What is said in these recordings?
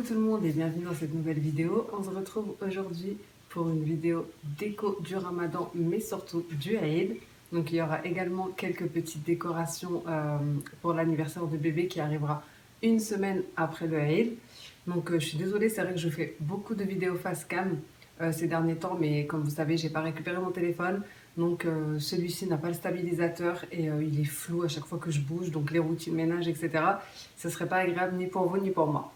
Coucou tout le monde et bienvenue dans cette nouvelle vidéo. On se retrouve aujourd'hui pour une vidéo déco du Ramadan mais surtout du Eid. Donc il y aura également quelques petites décorations pour l'anniversaire de bébé qui arrivera une semaine après le Eid. Donc je suis désolée, c'est vrai que je fais beaucoup de vidéos face cam ces derniers temps, mais comme vous savez, j'ai pas récupéré mon téléphone. Donc celui-ci n'a pas le stabilisateur et il est flou à chaque fois que je bouge, donc les routines ménage, etc. Ce serait pas agréable ni pour vous ni pour moi.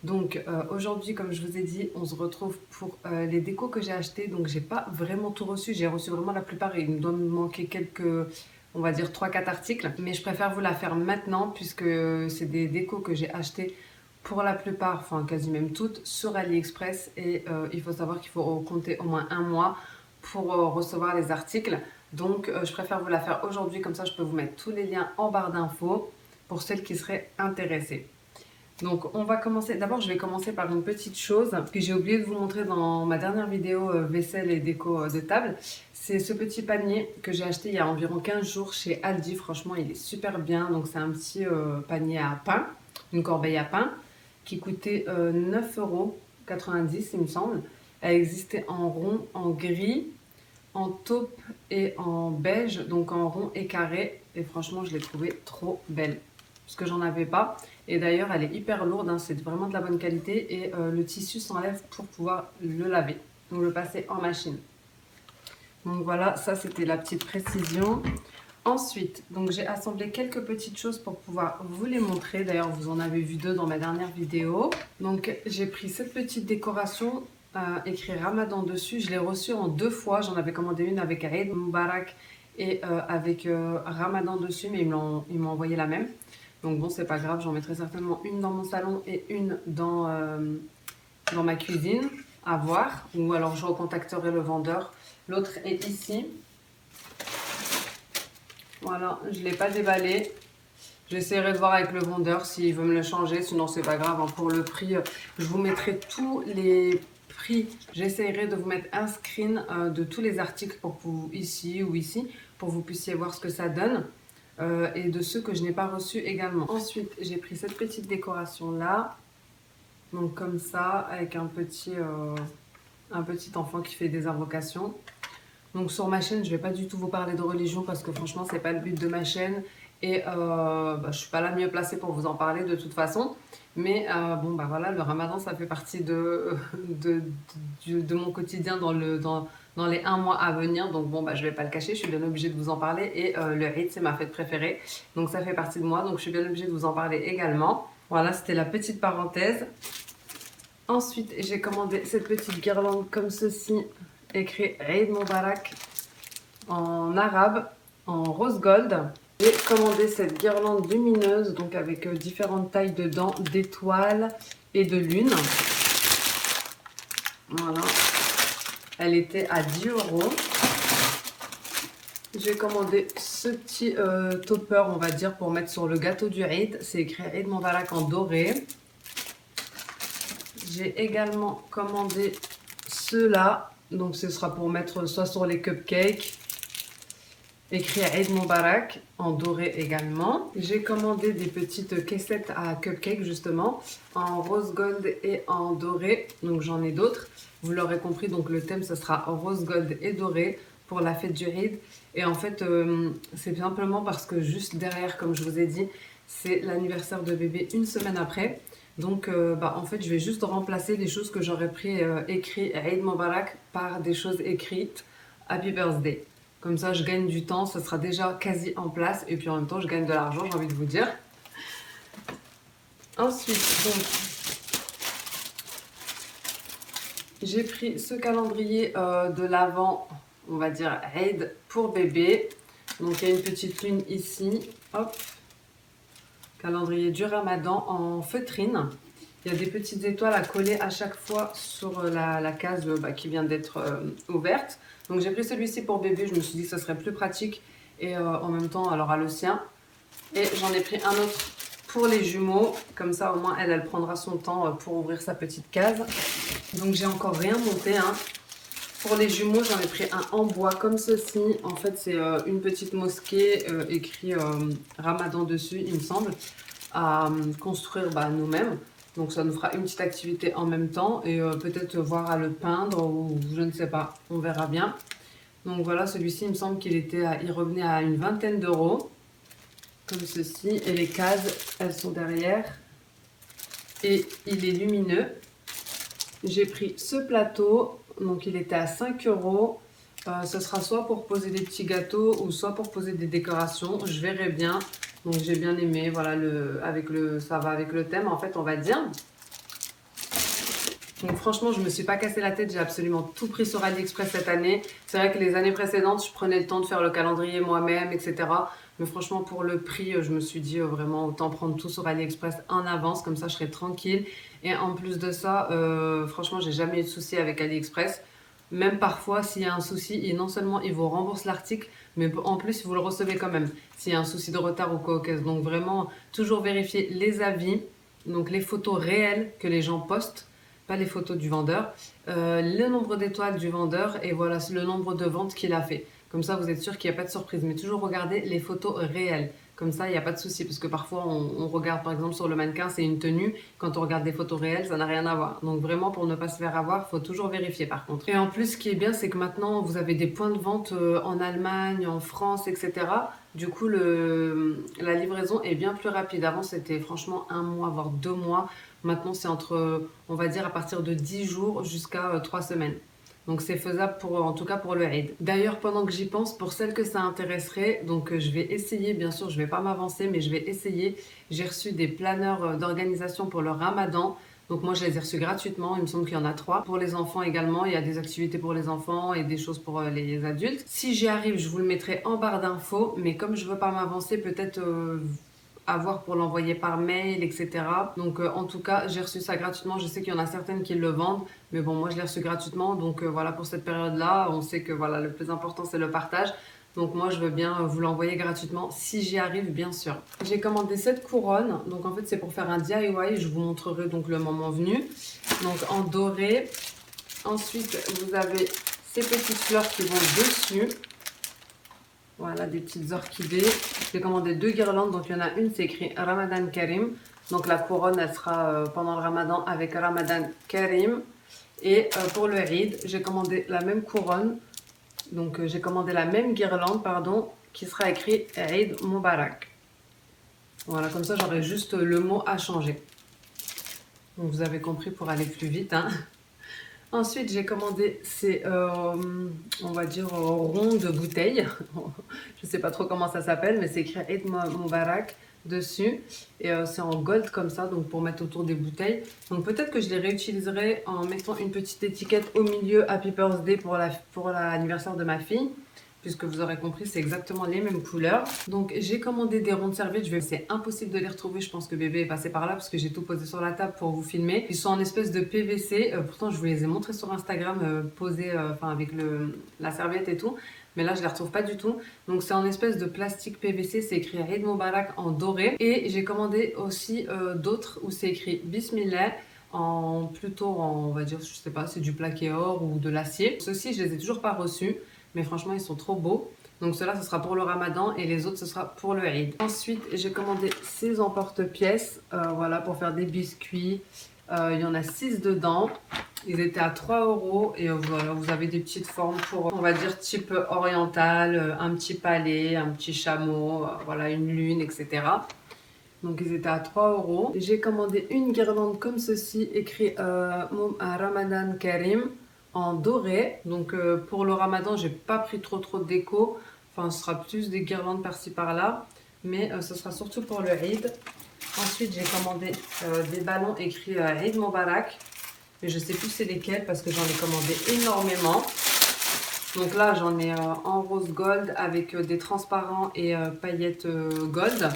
Donc aujourd'hui, comme je vous ai dit, on se retrouve pour les décos que j'ai achetés. Donc j'ai pas vraiment tout reçu, j'ai reçu vraiment la plupart et il doit me manquer quelques, on va dire 3-4 articles. Mais je préfère vous la faire maintenant puisque c'est des décos que j'ai achetés pour la plupart, enfin quasi même toutes, sur AliExpress. Et il faut savoir qu'il faut compter au moins un mois pour recevoir les articles. Donc je préfère vous la faire aujourd'hui, comme ça je peux vous mettre tous les liens en barre d'infos pour celles qui seraient intéressées. Donc on va commencer, d'abord je vais commencer par une petite chose que j'ai oublié de vous montrer dans ma dernière vidéo vaisselle et déco de table. C'est ce petit panier que j'ai acheté il y a environ 15 jours chez Aldi. Franchement il est super bien, donc c'est un petit panier à pain, une corbeille à pain qui coûtait 9,90 € il me semble. Elle existait en rond, en gris, en taupe et en beige, donc en rond et carré, et franchement je l'ai trouvée trop belle parce que j'en avais pas. Et d'ailleurs elle est hyper lourde, hein, c'est vraiment de la bonne qualité et le tissu s'enlève pour pouvoir le laver ou le passer en machine. Donc voilà, ça c'était la petite précision. Ensuite, donc j'ai assemblé quelques petites choses pour pouvoir vous les montrer. D'ailleurs, vous en avez vu deux dans ma dernière vidéo. Donc j'ai pris cette petite décoration écrit Ramadan dessus. Je l'ai reçue en deux fois. J'en avais commandé une avec Eid Mubarak et avec Ramadan dessus, mais ils m'ont envoyé la même. Donc bon, c'est pas grave, j'en mettrai certainement une dans mon salon et une dans ma cuisine, à voir. Ou alors je recontacterai le vendeur. L'autre est ici. Voilà, je ne l'ai pas déballé. J'essaierai de voir avec le vendeur s'il veut me le changer, sinon c'est pas grave, hein. Pour le prix, je vous mettrai tous les prix. J'essaierai de vous mettre un screen de tous les articles pour que vous, ici ou ici, pour que vous puissiez voir ce que ça donne. Et de ceux que je n'ai pas reçus également. Ensuite, j'ai pris cette petite décoration là, donc comme ça, avec un petit enfant qui fait des invocations. Donc sur ma chaîne, je ne vais pas du tout vous parler de religion parce que franchement, c'est pas le but de ma chaîne et je suis pas la mieux placée pour vous en parler de toute façon. Mais bon, bah voilà, le Ramadan, ça fait partie de mon quotidien dans les 1 mois à venir. Donc bon, bah je vais pas le cacher, je suis bien obligée de vous en parler. Et le Eid, c'est ma fête préférée. Donc ça fait partie de moi, donc je suis bien obligée de vous en parler également. Voilà, c'était la petite parenthèse. Ensuite, j'ai commandé cette petite guirlande comme ceci, écrit Eid Mubarak en arabe, en rose gold. J'ai commandé cette guirlande lumineuse, donc avec différentes tailles dedans, d'étoiles et de lune. Voilà. Elle était à 10 €. J'ai commandé ce petit topper, on va dire, pour mettre sur le gâteau du Eid. C'est écrit Eid Mubarak en doré. J'ai également commandé ceux-là. Donc ce sera pour mettre soit sur les cupcakes, écrit Eid Mubarak en doré également. J'ai commandé des petites caissettes à cupcakes justement en rose gold et en doré. Donc j'en ai d'autres. Vous l'aurez compris, donc le thème ce sera rose gold et doré pour la fête du Eid. Et en fait c'est simplement parce que juste derrière, comme je vous ai dit, c'est l'anniversaire de bébé une semaine après. Donc en fait je vais juste remplacer les choses que j'aurais pris écrit Eid Mubarak par des choses écrites Happy Birthday. Comme ça je gagne du temps, ça sera déjà quasi en place et puis en même temps je gagne de l'argent, j'ai envie de vous dire. Ensuite donc j'ai pris ce calendrier de l'Avent, on va dire Eid pour bébé. Donc il y a une petite lune ici, hop. Calendrier du Ramadan en feutrine. Il y a des petites étoiles à coller à chaque fois sur la case qui vient d'être ouverte. Donc j'ai pris celui-ci pour bébé, je me suis dit que ce serait plus pratique et en même temps elle aura le sien. Et j'en ai pris un autre pour les jumeaux, comme ça au moins elle prendra son temps pour ouvrir sa petite case. Donc j'ai encore rien monté, hein. Pour les jumeaux, j'en ai pris un en bois comme ceci. En fait, c'est une petite mosquée écrit Ramadan dessus, il me semble, à construire nous-mêmes. Donc ça nous fera une petite activité en même temps et peut-être voir à le peindre ou je ne sais pas, on verra bien. Donc voilà, celui-ci, il me semble il revenait à une vingtaine d'euros, comme ceci. Et les cases, elles sont derrière. Et il est lumineux. J'ai pris ce plateau, donc il était à 5 euros. Ce sera soit pour poser des petits gâteaux ou soit pour poser des décorations. Je verrai bien. Donc j'ai bien aimé, voilà, ça va avec le thème en fait, on va dire. Donc franchement, je me suis pas cassé la tête, j'ai absolument tout pris sur AliExpress cette année. C'est vrai que les années précédentes, je prenais le temps de faire le calendrier moi-même, etc. Mais franchement, pour le prix, je me suis dit vraiment autant prendre tout sur AliExpress en avance, comme ça je serai tranquille. Et en plus de ça, franchement, j'ai jamais eu de souci avec AliExpress. Même parfois, s'il y a un souci, et non seulement il vous rembourse l'article, mais en plus vous le recevez quand même, s'il y a un souci de retard ou quoi au caisse. Donc vraiment, toujours vérifier les avis, donc les photos réelles que les gens postent, pas les photos du vendeur, le nombre d'étoiles du vendeur et voilà le nombre de ventes qu'il a fait. Comme ça, vous êtes sûr qu'il n'y a pas de surprise. Mais toujours regarder les photos réelles. Comme ça, il n'y a pas de souci. Parce que parfois, on regarde par exemple sur le mannequin, c'est une tenue. Quand on regarde des photos réelles, ça n'a rien à voir. Donc vraiment, pour ne pas se faire avoir, il faut toujours vérifier par contre. Et en plus, ce qui est bien, c'est que maintenant, vous avez des points de vente en Allemagne, en France, etc. Du coup, la livraison est bien plus rapide. Avant, c'était franchement 1 mois, voire 2 mois. Maintenant, c'est entre, on va dire, à partir de 10 jours jusqu'à 3 semaines. Donc c'est faisable en tout cas pour le Eid. D'ailleurs, pendant que j'y pense, pour celles que ça intéresserait, donc je vais essayer, bien sûr, je vais pas m'avancer, mais je vais essayer. J'ai reçu des planeurs d'organisation pour le Ramadan. Donc moi, je les ai reçus gratuitement. Il me semble qu'il y en a 3. Pour les enfants également, il y a des activités pour les enfants et des choses pour les adultes. Si j'y arrive, je vous le mettrai en barre d'infos. Mais comme je veux pas m'avancer, peut-être avoir pour l'envoyer par mail, etc. Donc en tout cas, j'ai reçu ça gratuitement. Je sais qu'il y en a certaines qui le vendent, mais bon, moi je l'ai reçu gratuitement. Donc voilà, pour cette période-là, on sait que voilà, le plus important c'est le partage. Donc moi je veux bien vous l'envoyer gratuitement si j'y arrive, bien sûr. J'ai commandé cette couronne. Donc en fait c'est pour faire un DIY. Je vous montrerai donc le moment venu. Donc en doré. Ensuite vous avez ces petites fleurs qui vont dessus. Voilà, des petites orchidées. J'ai commandé 2 guirlandes, donc il y en a une, c'est écrit Ramadan Karim. Donc la couronne, elle sera pendant le Ramadan avec Ramadan Karim. Et pour le Eid, j'ai commandé la même couronne. Donc j'ai commandé la même guirlande, pardon, qui sera écrit Eid Mubarak. Voilà, comme ça j'aurai juste le mot à changer. Donc vous avez compris pour aller plus vite, hein. Ensuite, j'ai commandé ces, on va dire, ronds de bouteilles. Je ne sais pas trop comment ça s'appelle, mais c'est écrit Eid Mubarak dessus. Et c'est en gold comme ça, donc pour mettre autour des bouteilles. Donc peut-être que je les réutiliserai en mettant une petite étiquette au milieu Happy Birthday pour l'anniversaire de ma fille. Puisque vous aurez compris, c'est exactement les mêmes couleurs. Donc j'ai commandé des ronds de serviette, c'est impossible de les retrouver, je pense que bébé est passé par là parce que j'ai tout posé sur la table pour vous filmer. Ils sont en espèce de PVC, pourtant je vous les ai montrés sur Instagram, posés avec la serviette et tout. Mais là je les retrouve pas du tout. Donc c'est en espèce de plastique PVC, c'est écrit Eid Mubarak en doré. Et j'ai commandé aussi d'autres où c'est écrit Bismillah on va dire, je sais pas, c'est du plaqué or ou de l'acier. Ceux-ci je les ai toujours pas reçus. Mais franchement, ils sont trop beaux. Donc cela, ce sera pour le Ramadan et les autres, ce sera pour le Eid. Ensuite, j'ai commandé ces emporte-pièces, voilà, pour faire des biscuits. Il y en a 6 dedans. Ils étaient à 3 euros et voilà, vous avez des petites formes pour, on va dire, type oriental, un petit palais, un petit chameau, voilà, une lune, etc. Donc ils étaient à 3 euros. J'ai commandé une guirlande comme ceci, écrit Ramadan Karim en doré. Donc pour le Ramadan, j'ai pas pris trop de déco. Enfin, ce sera plus des guirlandes par-ci par-là. Mais ce sera surtout pour le Eid. Ensuite, j'ai commandé des ballons écrits Eid Mubarak. Mais je sais plus c'est lesquels parce que j'en ai commandé énormément. Donc là, j'en ai en rose gold avec des transparents et paillettes gold.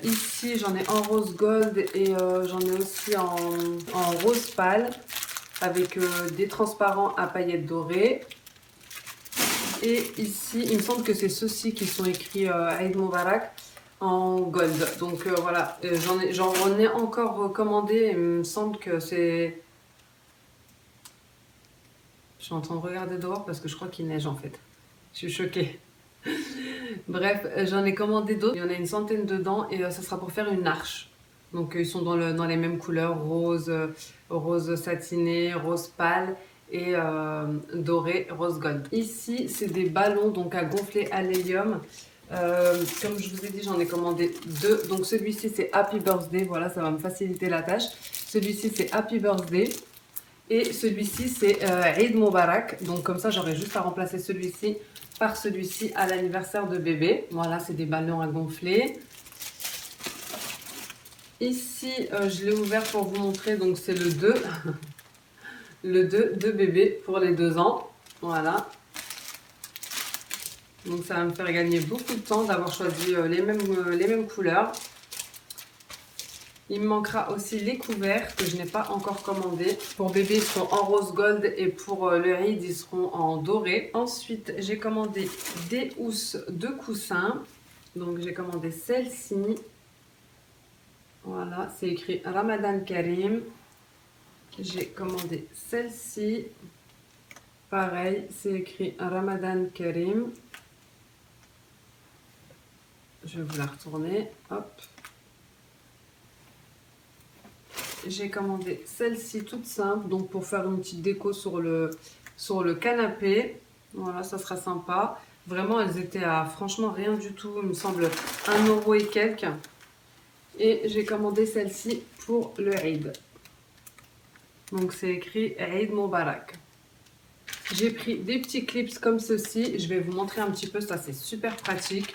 Ici, j'en ai en rose gold et j'en ai aussi en rose pâle avec des transparents à paillettes dorées. Et ici, il me semble que c'est ceux-ci qui sont écrits Eid Mubarak en gold. Donc voilà, j'en ai encore commandé. Il me semble que c'est... Je suis en train de regarder dehors parce que je crois qu'il neige en fait. Je suis choquée. Bref, j'en ai commandé d'autres. Il y en a une centaine dedans et ça sera pour faire une arche. Donc ils sont dans les mêmes couleurs, rose satiné, rose pâle et doré, rose gold. Ici, c'est des ballons donc à gonfler à l'hélium. Comme je vous ai dit, j'en ai commandé deux. Donc celui-ci, c'est Happy Birthday. Voilà, ça va me faciliter la tâche. Celui-ci, c'est Happy Birthday. Et celui-ci, c'est Eid Mubarak. Donc comme ça, j'aurai juste à remplacer celui-ci par celui-ci à l'anniversaire de bébé. Voilà, c'est des ballons à gonfler. Ici, je l'ai ouvert pour vous montrer. Donc c'est le 2. Le 2 de bébé pour les 2 ans. Voilà. Donc ça va me faire gagner beaucoup de temps d'avoir choisi les mêmes couleurs. Il me manquera aussi les couverts que je n'ai pas encore commandés. Pour bébé, ils seront en rose gold et pour le Eid, ils seront en doré. Ensuite, j'ai commandé des housses de coussins. Donc j'ai commandé celle-ci. Voilà, c'est écrit Ramadan Karim. J'ai commandé celle-ci. Pareil, c'est écrit Ramadan Karim. Je vais vous la retourner. Hop. J'ai commandé celle-ci toute simple, donc pour faire une petite déco sur le canapé. Voilà, ça sera sympa. Vraiment, elles étaient à franchement rien du tout. Il me semble 1 euro et quelques. Et j'ai commandé celle-ci pour le Eid. Donc c'est écrit Eid Mubarak. J'ai pris des petits clips comme ceci. Je vais vous montrer un petit peu, ça c'est super pratique.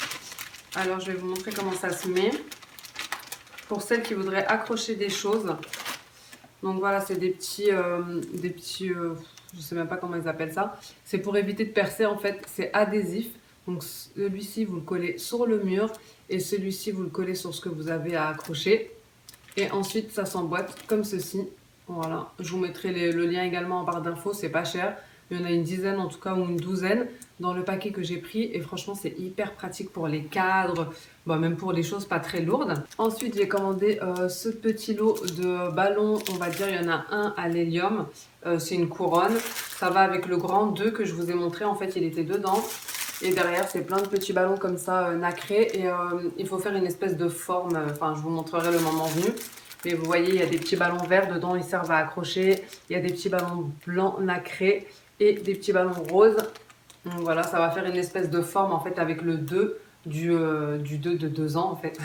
Alors je vais vous montrer comment ça se met. Pour celles qui voudraient accrocher des choses. Donc voilà, c'est des petits je sais même pas comment ils appellent ça. C'est pour éviter de percer en fait, c'est adhésif. Donc celui-ci, vous le collez sur le mur et celui-ci, vous le collez sur ce que vous avez à accrocher. Et ensuite, ça s'emboîte comme ceci. Voilà, je vous mettrai le lien également en barre d'infos, c'est pas cher. Il y en a une dizaine en tout cas ou une douzaine dans le paquet que j'ai pris. Et franchement, c'est hyper pratique pour les cadres, bon, même pour les choses pas très lourdes. Ensuite, j'ai commandé ce petit lot de ballons. On va dire, il y en a un à l'hélium. C'est une couronne. Ça va avec le grand 2 que je vous ai montré. En fait, il était dedans. Et derrière, c'est plein de petits ballons comme ça nacrés. Et il faut faire une espèce de forme. Enfin, je vous montrerai le moment venu. Mais vous voyez, il y a des petits ballons verts dedans, ils servent à accrocher. Il y a des petits ballons blancs nacrés et des petits ballons roses. Donc voilà, ça va faire une espèce de forme en fait avec le 2 du 2 de 2 ans en fait.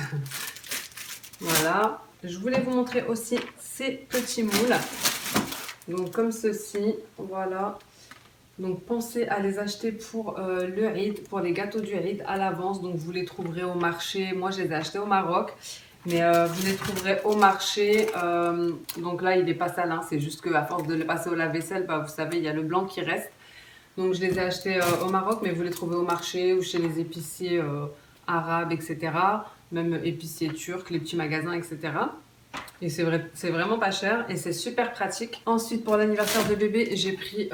Voilà. Je voulais vous montrer aussi ces petits moules. Donc comme ceci, voilà. Donc pensez à les acheter pour le Eid, pour les gâteaux du Eid à l'avance. Donc vous les trouverez au marché. Moi je les ai achetés au Maroc. Mais vous les trouverez au marché. Donc là il n'est pas sale, hein. C'est juste qu'à force de les passer au lave-vaisselle, bah, vous savez, il y a le blanc qui reste. Donc je les ai achetés au Maroc, mais vous les trouvez au marché ou chez les épiciers arabes, etc. Même épiciers turcs, les petits magasins, etc. Et c'est vrai, c'est vraiment pas cher et c'est super pratique. Ensuite, pour l'anniversaire de bébé, j'ai pris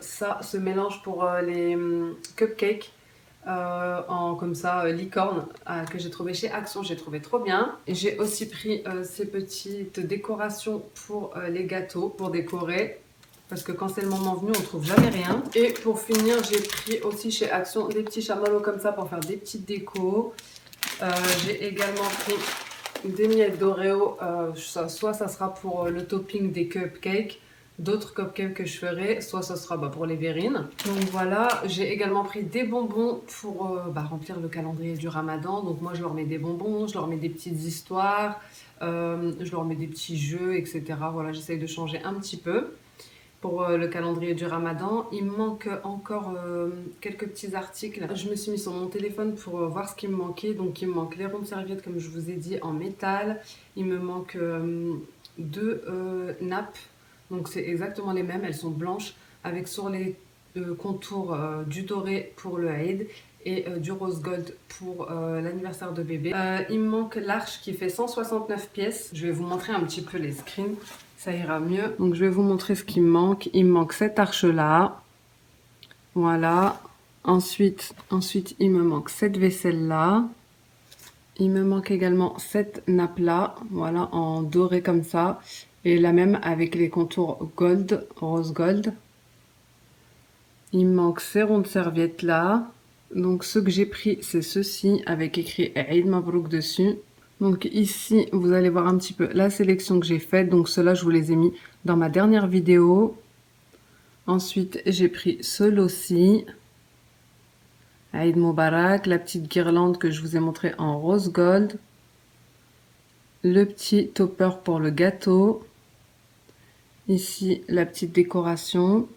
ce mélange pour les cupcakes comme ça, licorne, que j'ai trouvé chez Action. J'ai trouvé trop bien. Et j'ai aussi pris ces petites décorations pour les gâteaux, pour décorer. Parce que quand c'est le moment venu, on trouve jamais rien. Et pour finir, j'ai pris aussi chez Action des petits chamallows comme ça pour faire des petites décos. J'ai également pris des miettes d'Oreo, soit ça sera pour le topping des cupcakes, d'autres cupcakes que je ferai, soit ça sera pour les verrines. Donc voilà, j'ai également pris des bonbons pour remplir le calendrier du Ramadan. Donc moi je leur mets des bonbons, je leur mets des petites histoires, je leur mets des petits jeux, etc. Voilà, j'essaye de changer un petit peu. Pour le calendrier du Ramadan, il me manque encore quelques petits articles. Je me suis mis sur mon téléphone pour voir ce qui me manquait. Donc il me manque les rondes serviettes comme je vous ai dit en métal. Il me manque deux nappes. Donc c'est exactement les mêmes, elles sont blanches avec sur les contours du doré pour le Eid et du rose gold pour l'anniversaire de bébé. Il me manque l'arche qui fait 169 pièces. Je vais vous montrer un petit peu les screens. Ça ira mieux. Donc je vais vous montrer ce qui me manque. Il me manque cette arche là. Voilà. Ensuite, il me manque cette vaisselle là. Il me manque également cette nappe là. Voilà, en doré comme ça. Et la même avec les contours gold, rose gold. Il me manque ces rondes serviettes là. Donc ce que j'ai pris, c'est ceci avec écrit Eid Mabrouk dessus. Donc ici, vous allez voir un petit peu la sélection que j'ai faite. Donc ceux-là, je vous les ai mis dans ma dernière vidéo. Ensuite, j'ai pris ce lot-ci. Aïd Moubarak, la petite guirlande que je vous ai montré en rose gold. Le petit topper pour le gâteau. Ici, la petite décoration.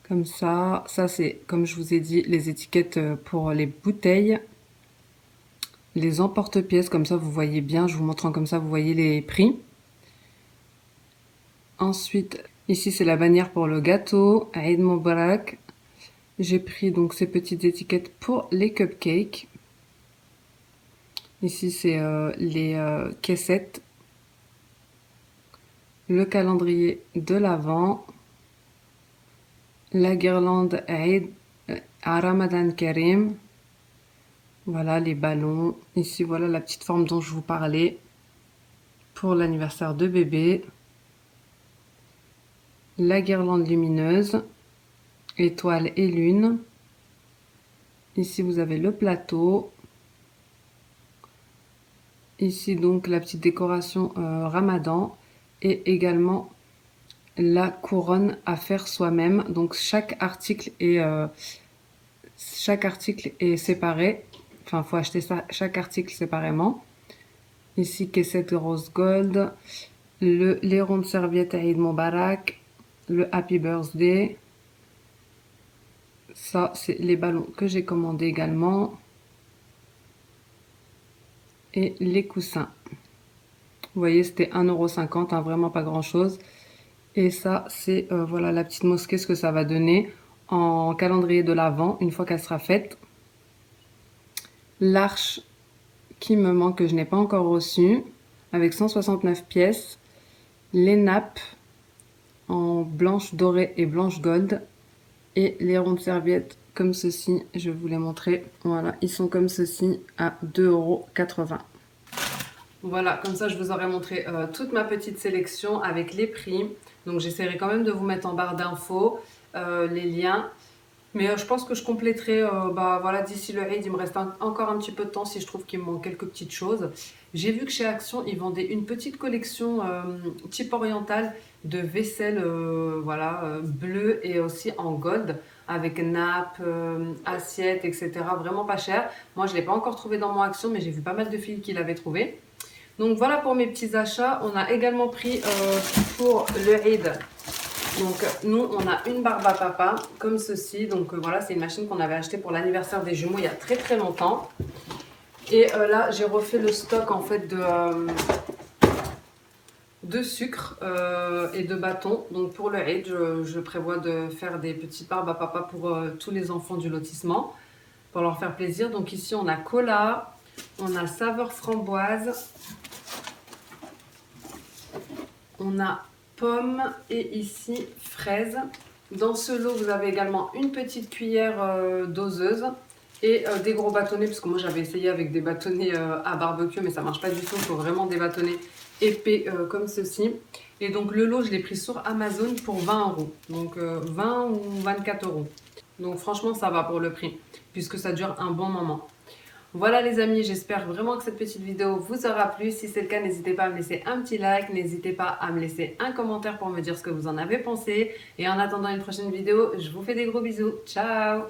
Comme ça. Ça, c'est, comme je vous ai dit, les étiquettes pour les bouteilles. Les emporte-pièces, comme ça, vous voyez bien. Je vous montre comme ça, vous voyez les prix. Ensuite, ici, c'est la bannière pour le gâteau. Aïd Moubarak. J'ai pris donc ces petites étiquettes pour les cupcakes. Ici, c'est les caissettes. Le calendrier de l'Avent. La guirlande Aïd à Ramadan Karim. Voilà les ballons. Ici, voilà la petite forme dont je vous parlais pour l'anniversaire de bébé. La guirlande lumineuse. Étoile et lune. Ici, vous avez le plateau. Ici, donc, la petite décoration Ramadan. Et également la couronne à faire soi-même. Donc, chaque article est séparé. Enfin, il faut acheter ça, chaque article séparément. Ici, caissette rose gold. Les rondes serviettes Aïd Moubarak. Le Happy Birthday. Ça, c'est les ballons que j'ai commandés également. Et les coussins. Vous voyez, c'était 1,50 €, hein, vraiment pas grand-chose. Et ça, c'est voilà la petite mosquée, ce que ça va donner en calendrier de l'Avent, une fois qu'elle sera faite. L'arche qui me manque, que je n'ai pas encore reçue, avec 169 pièces. Les nappes en blanche dorée et blanche gold. Et les rondes serviettes comme ceci, je vais vous les montrer. Voilà, ils sont comme ceci à 2,80 €. Voilà, comme ça je vous aurais montré toute ma petite sélection avec les prix. Donc j'essaierai quand même de vous mettre en barre d'infos les liens. Mais je pense que je compléterai bah, voilà, d'ici le Eid. Il me reste encore un petit peu de temps si je trouve qu'il me manque quelques petites choses. J'ai vu que chez Action, ils vendaient une petite collection type orientale de vaisselle voilà, bleue et aussi en gold avec nappe, assiette, etc. Vraiment pas cher. Moi, je ne l'ai pas encore trouvé dans mon Action, mais j'ai vu pas mal de filles qui l'avaient trouvé. Donc voilà pour mes petits achats. On a également pris pour le Eid. Donc nous on a une barbe à papa comme ceci. Donc voilà, c'est une machine qu'on avait achetée pour l'anniversaire des jumeaux il y a très très longtemps. Et là j'ai refait le stock en fait de sucre et de bâtons. Donc pour le Eid, je prévois de faire des petites barbes à papa pour tous les enfants du lotissement pour leur faire plaisir. Donc ici on a cola, on a saveur framboise, on a pommes et ici fraises. Dans ce lot, vous avez également une petite cuillère doseuse et des gros bâtonnets, parce que moi j'avais essayé avec des bâtonnets à barbecue, mais ça marche pas du tout. Il faut vraiment des bâtonnets épais comme ceci. Et donc le lot, je l'ai pris sur Amazon pour 20 €. Donc 20 ou 24 €. Donc franchement, ça va pour le prix, puisque ça dure un bon moment. Voilà les amis, j'espère vraiment que cette petite vidéo vous aura plu. Si c'est le cas, n'hésitez pas à me laisser un petit like, n'hésitez pas à me laisser un commentaire pour me dire ce que vous en avez pensé. Et en attendant une prochaine vidéo, je vous fais des gros bisous. Ciao!